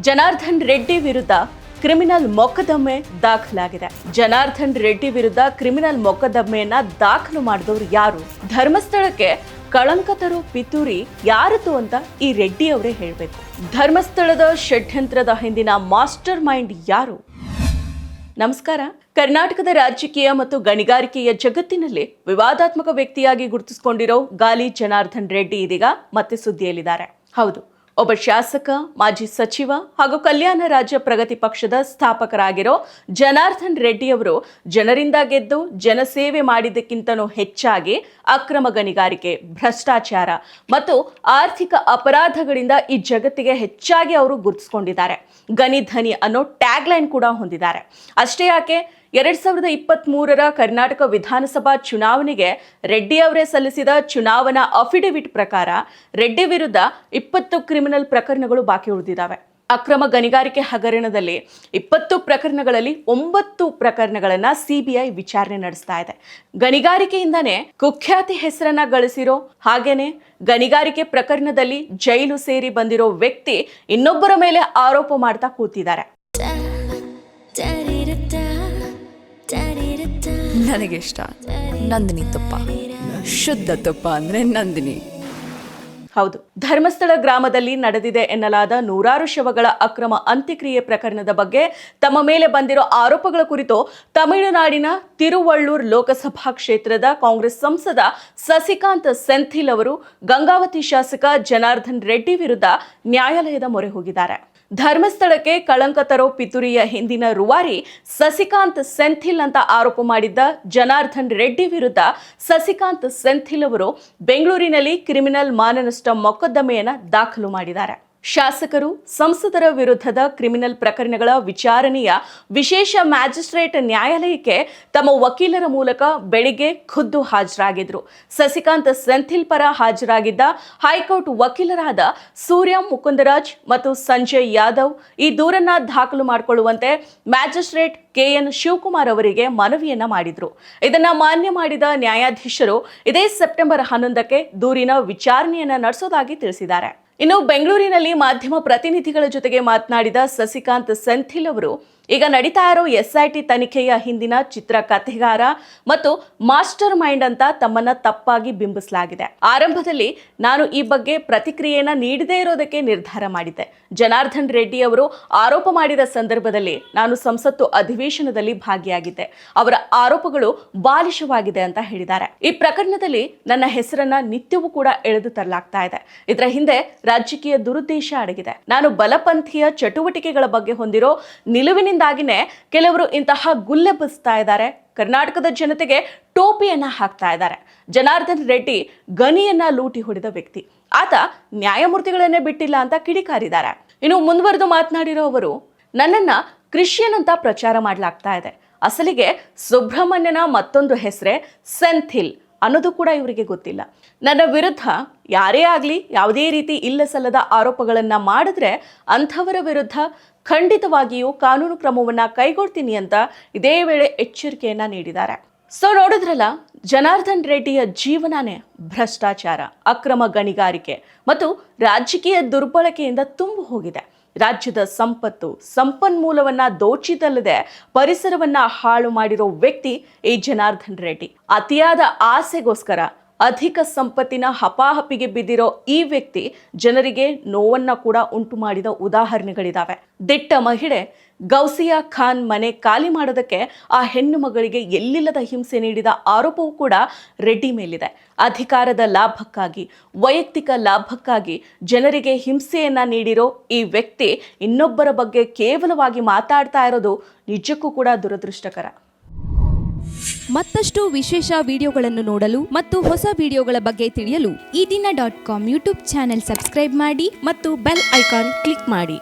ಜನಾರ್ದನ್ ರೆಡ್ಡಿ ವಿರುದ್ಧ ಕ್ರಿಮಿನಲ್ ಮೊಕದ್ದಮೆ ದಾಖಲಾಗಿದೆ. ಜನಾರ್ದನ್ ರೆಡ್ಡಿ ವಿರುದ್ಧ ಕ್ರಿಮಿನಲ್ ಮೊಕದ್ದಮೆಯನ್ನ ದಾಖಲು ಮಾಡಿದವರು ಯಾರು? ಧರ್ಮಸ್ಥಳಕ್ಕೆ ಕಳಂಕ ತರೋ ಪಿತೂರಿ ಯಾರದು ಅಂತ ಈ ರೆಡ್ಡಿ ಅವರೇ ಹೇಳಬೇಕು. ಧರ್ಮಸ್ಥಳದ ಷಡ್ಯಂತ್ರದ ಹಿಂದಿನ ಮಾಸ್ಟರ್ ಮೈಂಡ್ ಯಾರು? ನಮಸ್ಕಾರ. ಕರ್ನಾಟಕದ ರಾಜಕೀಯ ಮತ್ತು ಗಣಿಗಾರಿಕೆಯ ಜಗತ್ತಿನಲ್ಲಿ ವಿವಾದಾತ್ಮಕ ವ್ಯಕ್ತಿಯಾಗಿ ಗುರುತಿಸಿಕೊಂಡಿರೋ ಗಾಲಿ ಜನಾರ್ದನ್ ರೆಡ್ಡಿ ಇದೀಗ ಮತ್ತೆ ಸುದ್ದಿಯಲ್ಲಿದ್ದಾರೆ. ಹೌದು, ಒಬ್ಬ ಶಾಸಕ, ಮಾಜಿ ಸಚಿವ ಹಾಗೂ ಕಲ್ಯಾಣ ರಾಜ್ಯ ಪ್ರಗತಿ ಪಕ್ಷದ ಸ್ಥಾಪಕರಾಗಿರೋ ಜನಾರ್ದನ್ ರೆಡ್ಡಿ ಅವರು ಜನರಿಂದ ಗೆದ್ದು ಜನಸೇವೆ ಮಾಡಿದ್ದಕ್ಕಿಂತನೂ ಹೆಚ್ಚಾಗಿ ಅಕ್ರಮ ಗಣಿಗಾರಿಕೆ, ಭ್ರಷ್ಟಾಚಾರ ಮತ್ತು ಆರ್ಥಿಕ ಅಪರಾಧಗಳಿಂದ ಈ ಜಗತ್ತಿಗೆ ಹೆಚ್ಚಾಗಿ ಅವರು ಗುರುತಿಸಿಕೊಂಡಿದ್ದಾರೆ. ಗನಿ ಧನಿ ಅನ್ನೋ ಟ್ಯಾಗ್ ಲೈನ್ ಕೂಡ ಹೊಂದಿದ್ದಾರೆ. ಅಷ್ಟೇ ಯಾಕೆ, 2023 ಕರ್ನಾಟಕ ವಿಧಾನಸಭಾ ಚುನಾವಣೆಗೆ ರೆಡ್ಡಿ ಅವರೇ ಸಲ್ಲಿಸಿದ ಚುನಾವಣಾ ಅಫಿಡವಿಟ್ ಪ್ರಕಾರ ರೆಡ್ಡಿ ವಿರುದ್ಧ 20 ಕ್ರಿಮಿನಲ್ ಪ್ರಕರಣಗಳು ಬಾಕಿ ಉಳಿದಿದ್ದಾವೆ. ಅಕ್ರಮ ಗಣಿಗಾರಿಕೆ ಹಗರಣದಲ್ಲಿ 20 ಪ್ರಕರಣಗಳಲ್ಲಿ 9 ಪ್ರಕರಣಗಳನ್ನ ಸಿಬಿಐ ವಿಚಾರಣೆ ನಡೆಸ್ತಾ ಇದೆ. ಗಣಿಗಾರಿಕೆಯಿಂದಾನೇ ಕುಖ್ಯಾತಿ ಹೆಸರನ್ನ ಗಳಿಸಿರೋ ಹಾಗೇನೆ ಗಣಿಗಾರಿಕೆ ಪ್ರಕರಣದಲ್ಲಿ ಜೈಲು ಸೇರಿ ಬಂದಿರೋ ವ್ಯಕ್ತಿ ಇನ್ನೊಬ್ಬರ ಮೇಲೆ ಆರೋಪ ಮಾಡ್ತಾ ಕೂತಿದ್ದಾರೆ. ನನಗಿಷ್ಟ ನಂದಿನಿ ತುಪ್ಪ, ಶುದ್ಧ ತುಪ್ಪ ಅಂದ್ರೆ ನಂದಿನಿ. ಹೌದು, ಧರ್ಮಸ್ಥಳ ಗ್ರಾಮದಲ್ಲಿ ನಡೆದಿದೆ ಎನ್ನಲಾದ ನೂರಾರು ಶವಗಳ ಅಕ್ರಮ ಅಂತ್ಯಕ್ರಿಯೆ ಪ್ರಕರಣದ ಬಗ್ಗೆ ತಮ್ಮ ಮೇಲೆ ಬಂದಿರೋ ಆರೋಪಗಳ ಕುರಿತು ತಮಿಳುನಾಡಿನ ತಿರುವಳ್ಳೂರ್ ಲೋಕಸಭಾ ಕ್ಷೇತ್ರದ ಕಾಂಗ್ರೆಸ್ ಸಂಸದ ಸಸಿಕಾಂತ್ ಸೆಂಥಿಲ್ ಅವರು ಗಂಗಾವತಿ ಶಾಸಕ ಜನಾರ್ದನ್ ರೆಡ್ಡಿ ವಿರುದ್ಧ ನ್ಯಾಯಾಲಯದ ಮೊರೆ ಹೋಗಿದ್ದಾರೆ. ಧರ್ಮಸ್ಥಳಕ್ಕೆ ಕಳಂಕ ತರೋ ಪಿತೂರಿಯ ಹಿಂದಿನ ರೂವಾರಿ ಸಸಿಕಾಂತ್ ಸೆಂಥಿಲ್ ಅಂತ ಆರೋಪ ಮಾಡಿದ್ದ ಜನಾರ್ದನ್ ರೆಡ್ಡಿ ವಿರುದ್ಧ ಸಸಿಕಾಂತ್ ಸೆಂಥಿಲ್ ಅವರು ಬೆಂಗಳೂರಿನಲ್ಲಿ ಕ್ರಿಮಿನಲ್ ಮಾನನಷ್ಟ ಮೊಕದ್ದಮೆಯನ್ನ ದಾಖಲು ಮಾಡಿದ್ದಾರೆ. ಶಾಸಕರು, ಸಂಸದರ ವಿರುದ್ಧದ ಕ್ರಿಮಿನಲ್ ಪ್ರಕರಣಗಳ ವಿಚಾರಣೆಯ ವಿಶೇಷ ಮ್ಯಾಜಿಸ್ಟ್ರೇಟ್ ನ್ಯಾಯಾಲಯಕ್ಕೆ ತಮ್ಮ ವಕೀಲರ ಮೂಲಕ ಬೆಳಿಗ್ಗೆ ಖುದ್ದು ಹಾಜರಾಗಿದ್ರು. ಸಸಿಕಾಂತ್ ಸೆಂಥಿಲ್ ಪರ ಹಾಜರಾಗಿದ್ದ ಹೈಕೋರ್ಟ್ ವಕೀಲರಾದ ಸೂರ್ಯ ಮುಕುಂದರಾಜ್ ಮತ್ತು ಸಂಜಯ್ ಯಾದವ್ ಈ ದೂರನ್ನ ದಾಖಲು ಮಾಡಿಕೊಳ್ಳುವಂತೆ ಮ್ಯಾಜಿಸ್ಟ್ರೇಟ್ KN ಶಿವಕುಮಾರ್ ಅವರಿಗೆ ಮನವಿಯನ್ನ ಮಾಡಿದ್ರು. ಇದನ್ನ ಮಾನ್ಯ ಮಾಡಿದ ನ್ಯಾಯಾಧೀಶರು ಇದೇ ಸೆಪ್ಟೆಂಬರ್ 11ಕ್ಕೆ ದೂರಿನ ವಿಚಾರಣೆಯನ್ನ ನಡೆಸೋದಾಗಿ ತಿಳಿಸಿದ್ದಾರೆ. ಇನ್ನು ಬೆಂಗಳೂರಿನಲ್ಲಿ ಮಾಧ್ಯಮ ಪ್ರತಿನಿಧಿಗಳ ಜೊತೆಗೆ ಮಾತನಾಡಿದ ಸಸಿಕಾಂತ್ ಸೆಂಥಿಲ್ ಅವರು ಈಗ ನಡೀತಾ ಇರೋ SIT ತನಿಖೆಯ ಹಿಂದಿನ ಚಿತ್ರಕಥೆಗಾರ ಮತ್ತು ಮಾಸ್ಟರ್ ಮೈಂಡ್ ಅಂತ ತಮ್ಮನ್ನ ತಪ್ಪಾಗಿ ಬಿಂಬಿಸಲಾಗಿದೆ. ಆರಂಭದಲ್ಲಿ ನಾನು ಈ ಬಗ್ಗೆ ಪ್ರತಿಕ್ರಿಯೆಯನ್ನ ನೀಡದೇ ಇರೋದಕ್ಕೆ ನಿರ್ಧಾರ ಮಾಡಿದ್ದೆ. ಜನಾರ್ದನ್ ರೆಡ್ಡಿ ಅವರು ಆರೋಪ ಮಾಡಿದ ಸಂದರ್ಭದಲ್ಲಿ ನಾನು ಸಂಸತ್ತು ಅಧಿವೇಶನದಲ್ಲಿ ಭಾಗಿಯಾಗಿದ್ದೆ. ಅವರ ಆರೋಪಗಳು ಬಾಲಿಶವಾಗಿದೆ ಅಂತ ಹೇಳಿದ್ದಾರೆ. ಈ ಪ್ರಕರಣದಲ್ಲಿ ನನ್ನ ಹೆಸರನ್ನ ನಿತ್ಯವೂ ಕೂಡ ಎಳೆದು ತರಲಾಗ್ತಾ ಇದೆ. ಇದರ ಹಿಂದೆ ರಾಜಕೀಯ ದುರುದ್ದೇಶ ಅಡಗಿದೆ. ನಾನು ಬಲಪಂಥೀಯ ಚಟುವಟಿಕೆಗಳ ಬಗ್ಗೆ ಹೊಂದಿರೋ ನಿಲುವಿನಿಂದಾಗಿನೇ ಕೆಲವರು ಇಂತಹ ಗುಲ್ಲೆಬ್ಬಿಸ್ತಾ ಇದ್ದಾರೆ. ಕರ್ನಾಟಕದ ಜನತೆಗೆ ಟೋಪಿಯನ್ನ ಹಾಕ್ತಾ ಇದ್ದಾರೆ. ಜನಾರ್ದನ್ ರೆಡ್ಡಿ ಗನಿಯನ್ನ ಲೂಟಿ ಹೊಡೆದ ವ್ಯಕ್ತಿ. ಆತ ನ್ಯಾಯಮೂರ್ತಿಗಳನ್ನೇ ಬಿಟ್ಟಿಲ್ಲ ಅಂತ ಕಿಡಿಕಾರಿದ್ದಾರೆ. ಇನ್ನು ಮುಂದುವರೆದು ಮಾತನಾಡಿರೋ ಅವರು, ನನ್ನನ್ನ ಕ್ರಿಶ್ಚಿಯನ್ ಅಂತ ಪ್ರಚಾರ ಮಾಡಲಾಗ್ತಾ ಇದೆ. ಅಸಲಿಗೆ ಸುಬ್ರಹ್ಮಣ್ಯನ ಮತ್ತೊಂದು ಹೆಸರೇ ಸೆಂಥಿಲ್ ಅನ್ನೋದು ಕೂಡ ಇವರಿಗೆ ಗೊತ್ತಿಲ್ಲ. ನನ್ನ ವಿರುದ್ಧ ಯಾರೇ ಆಗಲಿ ಯಾವುದೇ ರೀತಿ ಇಲ್ಲಸಲ್ಲದ ಆರೋಪಗಳನ್ನ ಮಾಡಿದ್ರೆ ಅಂಥವರ ವಿರುದ್ಧ ಖಂಡಿತವಾಗಿಯೂ ಕಾನೂನು ಕ್ರಮವನ್ನ ಕೈಗೊಳ್ತೀನಿ ಅಂತ ಇದೇ ವೇಳೆ ಎಚ್ಚರಿಕೆಯನ್ನ ನೀಡಿದ್ದಾರೆ. ಸೊ ನೋಡಿದ್ರಲ್ಲ, ಜನಾರ್ದನ್ ರೆಡ್ಡಿಯ ಜೀವನನೇ ಭ್ರಷ್ಟಾಚಾರ, ಅಕ್ರಮ ಗಣಿಗಾರಿಕೆ ಮತ್ತು ರಾಜಕೀಯ ದುರ್ಬಳಕೆಯಿಂದ ತುಂಬಿ ಹೋಗಿದೆ. ರಾಜ್ಯದ ಸಂಪತ್ತು, ಸಂಪನ್ಮೂಲವನ್ನ ದೋಚಿದಲ್ಲದೆ ಪರಿಸರವನ್ನ ಹಾಳು ಮಾಡಿರೋ ವ್ಯಕ್ತಿ ಈ ಜನಾರ್ದನ್ ರೆಡ್ಡಿ. ಅತಿಯಾದ ಆಸೆಗೋಸ್ಕರ ಅಧಿಕ ಸಂಪತ್ತಿನ ಹಪಾಹಪಿಗೆ ಬಿದ್ದಿರೋ ಈ ವ್ಯಕ್ತಿ ಜನರಿಗೆ ನೋವನ್ನ ಕೂಡ ಉಂಟು ಮಾಡಿದ ಉದಾಹರಣೆಗಳಿದಾವೆ. ದಿಟ್ಟ ಮಹಿಳೆ ಗೌಸಿಯಾ ಖಾನ್ ಮನೆ ಖಾಲಿ ಮಾಡೋದಕ್ಕೆ ಆ ಹೆಣ್ಣು ಮಗಳಿಗೆ ಎಲ್ಲಿಲ್ಲದ ಹಿಂಸೆ ನೀಡಿದ ಆರೋಪವೂ ಕೂಡ ರೆಡ್ಡಿ ಮೇಲಿದೆ. ಅಧಿಕಾರದ ಲಾಭಕ್ಕಾಗಿ, ವೈಯಕ್ತಿಕ ಲಾಭಕ್ಕಾಗಿ ಜನರಿಗೆ ಹಿಂಸೆಯನ್ನ ನೀಡಿರೋ ಈ ವ್ಯಕ್ತಿ ಇನ್ನೊಬ್ಬರ ಬಗ್ಗೆ ಕೇವಲವಾಗಿ ಮಾತಾಡ್ತಾ ಇರೋದು ನಿಜಕ್ಕೂ ಕೂಡ ದುರದೃಷ್ಟಕರ. ಮತ್ತಷ್ಟು ವಿಶೇಷ ವಿಡಿಯೋಗಳನ್ನು ನೋಡಲು ಮತ್ತು ಹೊಸ ವಿಡಿಯೋಗಳ ಬಗ್ಗೆ ತಿಳಿಯಲು eDina.com ಯೂಟ್ಯೂಬ್ ಚಾನೆಲ್ ಸಬ್ಸ್ಕ್ರೈಬ್ ಮಾಡಿ ಮತ್ತು ಬೆಲ್ ಐಕಾನ್ ಕ್ಲಿಕ್ ಮಾಡಿ.